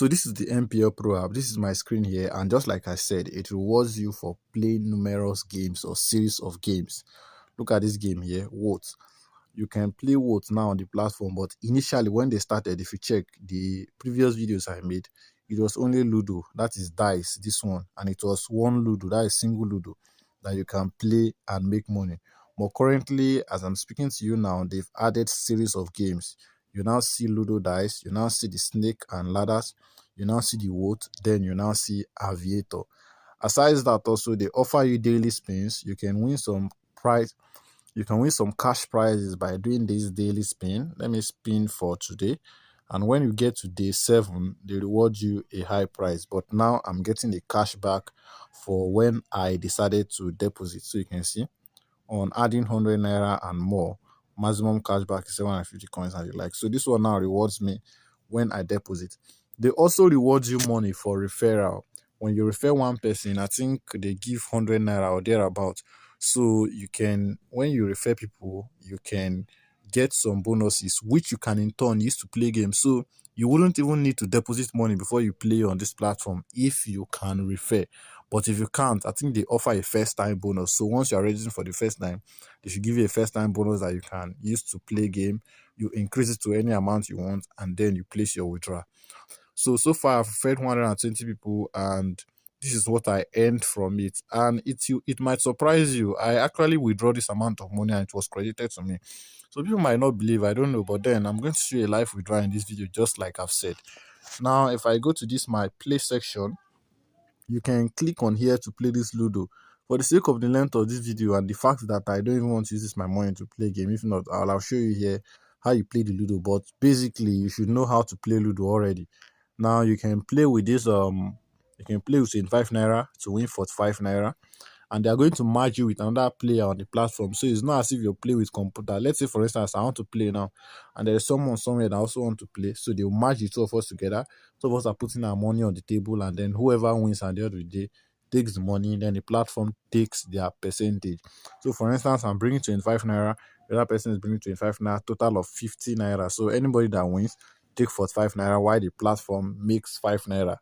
So this is the Mpl Pro app. This is my screen here, and just like I said, it rewards you for playing numerous games or series of games. Look at this game here, What. You can play What now on the platform, but initially when they started, if you check the previous videos I made, it was only Ludo, that is dice, this one, and it was one Ludo, that is single Ludo, that you can play and make money. But currently, as I'm speaking to you now, they've added series of games. You now see Ludo dice, you now see the snake and ladders, you now see the What, then you now see Aviator. Aside that, also they offer you daily spins. You can win some prize. You can win some cash prizes by doing this daily spin. Let me spin for today. And when you get to day 7, they reward you a high price. But now I'm getting the cash back for when I decided to deposit. So you can see on adding 100 naira and more, maximum cashback is 750 coins and the like. So this one now rewards me when I deposit. They also reward you money for referral. When you refer one person, I think they give 100 naira or thereabout. So you can, when you refer people, you can get some bonuses which you can in turn use to play games. So you wouldn't even need to deposit money before you play on this platform if you can refer. But if you can't, I think they offer a first time bonus. So once you're registering for the first time, they should give you a first time bonus that you can use to play game. You increase it to any amount you want, and then you place your withdrawal. So far I've referred 120 people, and this is what I earned from it. And it might surprise you. I actually withdraw this amount of money and it was credited to me. So people might not believe, I don't know, but then I'm going to show you a live withdrawal in this video, just like I've said. Now, if I go to this my play section, you can click on here to play this Ludo. For the sake of the length of this video and the fact that I don't even want to use this my money to play game, if not, I'll show you here how you play the Ludo. But basically, you should know how to play Ludo already. Now you can play with this you can play with 25 naira to win 45 naira, and they are going to merge you with another player on the platform. So it's not as if you're playing with computer. Let's say, for instance, I want to play now, and there's someone somewhere that also want to play. So they'll merge the two of us together. Two of us are putting our money on the table, and then whoever wins at the end of the day takes the money. Then the platform takes their percentage. So for instance, I'm bringing 25 naira. The other person is bringing 25 naira. Total of 50 naira. So anybody that wins take 45 naira, while the platform makes 5 naira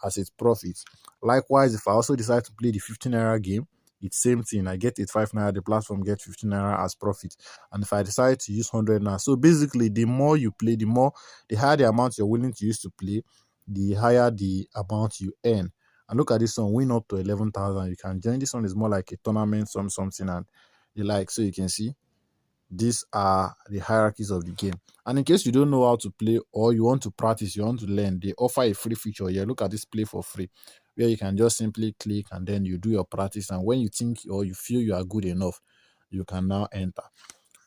as its profit. Likewise, if I also decide to play the 15 naira game, it's same thing. I get it 5 naira, the platform gets 15 naira as profit. And if I decide to use 100 naira, so basically, the more you play, the higher the amount you're willing to use to play, the higher the amount you earn. And look at this one, win up to 11,000. You can join. This one is more like a tournament, something, and the like. So you can see these are the hierarchies of the game. And in case you don't know how to play, or you want to practice, you want to learn, they offer a free feature here. Look at this play for free, where you can just simply click and then you do your practice. And when you think or you feel you are good enough, you can now enter.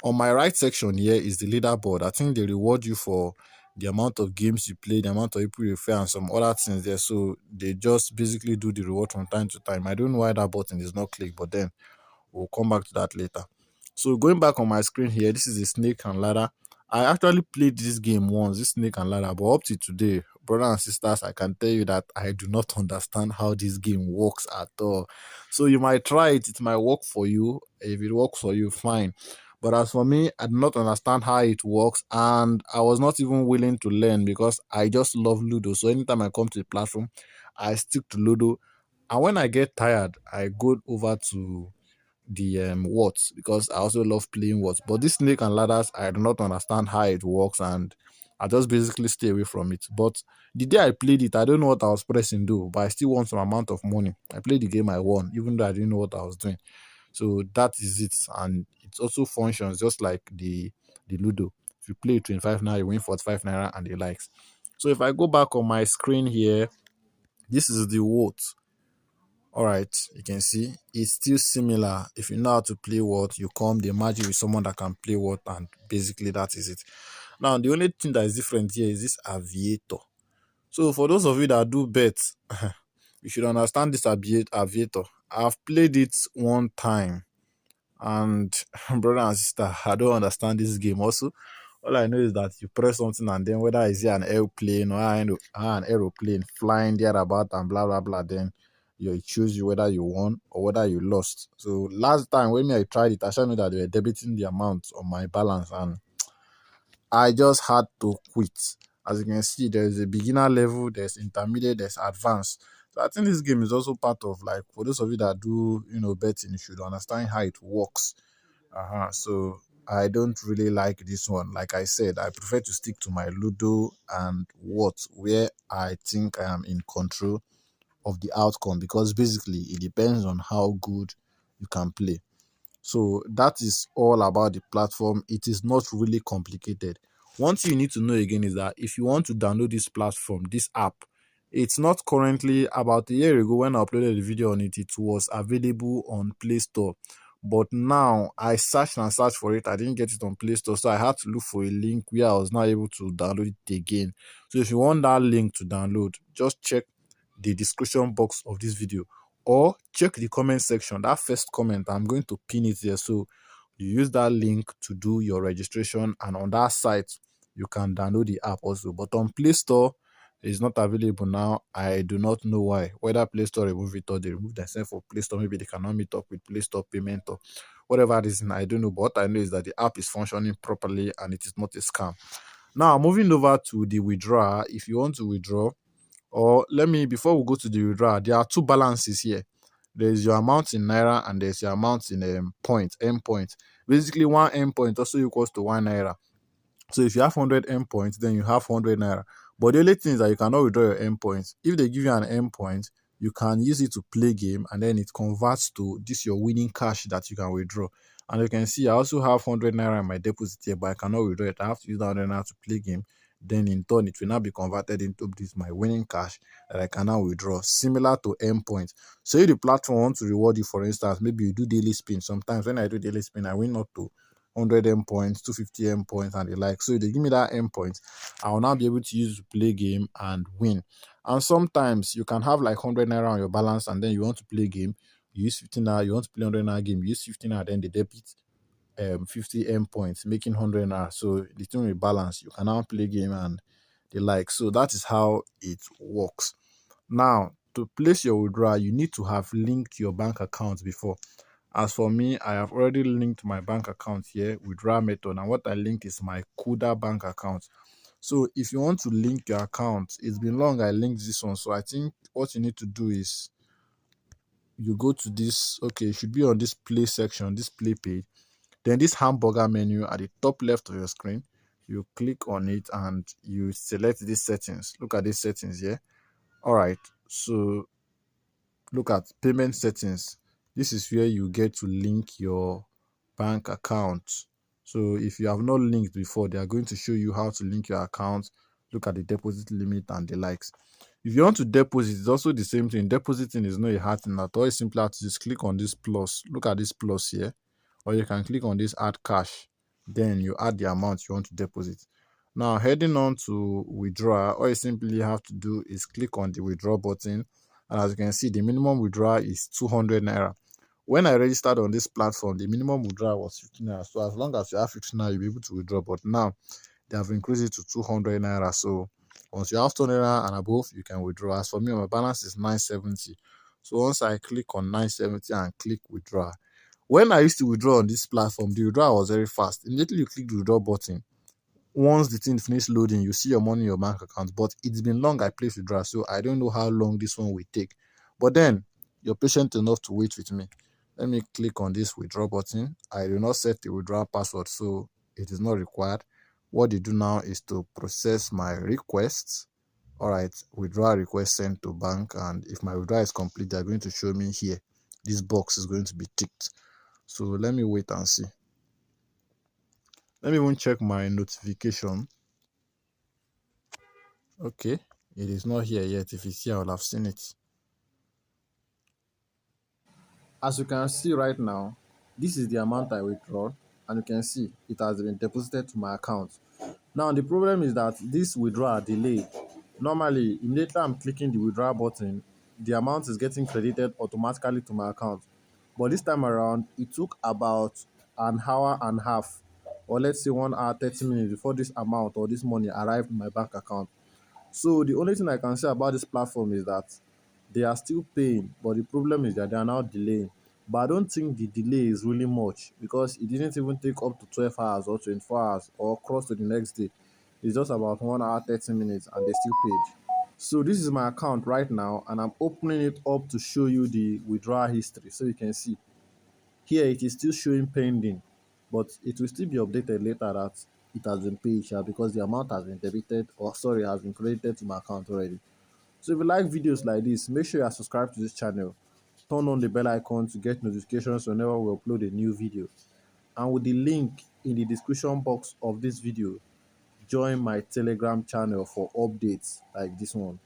On my right section here is the leaderboard. I think they reward you for the amount of games you play, the amount of people you refer, and some other things there. So they just basically do the reward from time to time. I don't know why that button is not clicked, but then we'll come back to that later. So going back on my screen here, this is a snake and ladder. I actually played this game once, this snake and ladder, but up to today, brothers and sisters, I can tell you that I do not understand how this game works at all. So you might try it, it might work for you. If it works for you, fine. But as for me, I do not understand how it works, and I was not even willing to learn because I just love Ludo. So anytime I come to the platform, I stick to Ludo. And when I get tired, I go over to the words, because I also love playing words. But this snake and ladders, I do not understand how it works, and I just basically stay away from it. But the day I played it, I don't know what I was pressing though, but I still won some amount of money. I played the game, I won, even though I didn't know what I was doing. So that is it, and it also functions just like the Ludo. If you play 25 naira, you win 45 naira and the likes. So if I go back on my screen here, this is the what. All right, you can see it's still similar. If you know how to play what, you come, they match you with someone that can play what, and basically that is it. Now the only thing that is different here is this aviator. So for those of you that do bets, you should understand this aviator. I've played it one time, and brother and sister, I don't understand this game also. All I know is that you press something, and then whether it's an airplane or an aeroplane flying there about and blah blah blah, then you choose you whether you won or whether you lost. So last time when I tried it, I showed me that they were debiting the amount on my balance, and I just had to quit. As you can see, there's a beginner level, there's intermediate, there's advanced. So I think this game is also part of, like, for those of you that do, betting, you should understand how it works. So I don't really like this one. Like I said, I prefer to stick to my Ludo and what, where I think I am in control of the outcome, because basically it depends on how good you can play. So that is all about the platform. It is not really complicated. One thing you need to know again is that if you want to download this platform, this app, it's not currently. About a year ago when I uploaded the video on it, it was available on Play Store. But now I searched and searched for it. I didn't get it on Play Store. So I had to look for a link where I was not able to download it again. So if you want that link to download, just check the description box of this video, or check the comment section. That first comment, I'm going to pin it there, so you use that link to do your registration, and on that site you can download the app also. But on Play Store, it's not available now. I do not know why, whether Play Store remove it or they remove themselves for Play Store. Maybe they cannot meet up with Play Store payment or whatever reason, I don't know. But what I know is that the app is functioning properly and it is not a scam. Now moving over to the withdrawal. If you want to withdraw, or let me, before we go to the withdrawal, there are two balances here. There's your amount in naira and there's your amount in point, M point. Basically, one M point also equals to 1 naira. So if you have 100 M points, then you have 100 naira. But the only thing is that you cannot withdraw your M points. If they give you an M point, you can use it to play game, and then it converts to this your winning cash that you can withdraw. And you can see I also have 100 naira in my deposit here, but I cannot withdraw it. I have to use that 100 naira to play game. Then in turn, it will now be converted into this my winning cash that I can now withdraw, similar to M points. So if the platform wants to reward you, for instance, maybe you do daily spin. Sometimes when I do daily spin, I win up to 100 M points, 250 M points, and the like. So if they give me that M points, I will now be able to use to play game and win. And sometimes you can have like 100 naira on your balance, and then you want to play game, you use 15 naira, you want to play 100 naira game, you use 15 naira, then they debit 50 M points, making 100 naira. So the thing will balance. You can now play game and the like. So that is how it works. Now, to place your withdrawal, you need to have linked your bank account before. As for me, I have already linked my bank account here, withdrawal method, and what I linked is my Kuda bank account. So if you want to link your account, it's been long I linked this one. So I think what you need to do is you go to this, okay, it should be on this play section, this play page. Then this hamburger menu at the top left of your screen, you click on it and you select these settings. Look at these settings here. All right, so look at payment settings. This is where you get to link your bank account. So if you have not linked before, they are going to show you how to link your account. Look at the deposit limit and the likes. If you want to deposit, it's also the same thing. Depositing is not a hard thing at all. It's simply to just click on this plus. Look at this plus here. Or you can click on this add cash. Then you add the amount you want to deposit. Now heading on to withdraw, all you simply have to do is click on the withdraw button. And as you can see, the minimum withdrawal is 200 naira. When I registered on this platform, the minimum withdrawal was 50 naira. So as long as you have 50 naira, you'll be able to withdraw. But now they have increased it to 200 naira. So once you have 200 naira and above, you can withdraw. As for me, my balance is 970. So once I click on 970 and click withdraw, when I used to withdraw on this platform, the withdrawal was very fast. Immediately you click the withdraw button, once the thing finishes loading, you see your money in your bank account. But it's been long I placed withdrawal, so I don't know how long this one will take. But then you're patient enough to wait with me. Let me click on this withdraw button. I do not set the withdrawal password, so it is not required. What they do now is to process my requests. All right, withdrawal request sent to bank, and if my withdrawal is complete, they're going to show me here. This box is going to be ticked. So let me wait and see. Let me even check my notification. Okay, it is not here yet. If it's here, I will have seen it. As you can see right now, this is the amount I withdraw, and you can see it has been deposited to my account. Now the problem is that this withdrawal delay. Normally, immediately I'm clicking the withdrawal button, the amount is getting credited automatically to my account. But this time around, it took about an hour and a half, or let's say 1 hour 30 minutes before this amount or this money arrived in my bank account. So the only thing I can say about this platform is that they are still paying, but the problem is that they are now delaying. But I don't think the delay is really much, because it didn't even take up to 12 hours or 24 hours or cross to the next day. It's just about 1 hour 30 minutes and they still paid. So this is my account right now, and I'm opening it up to show you the withdrawal history. So you can see here it is still showing pending, but it will still be updated later that it has been paid because the amount has been debited, or sorry, has been credited to my account already. So if you like videos like this, make sure you are subscribed to this channel. Turn on the bell icon to get notifications whenever we upload a new video. And with the link in the description box of this video, join my Telegram channel for updates like this one.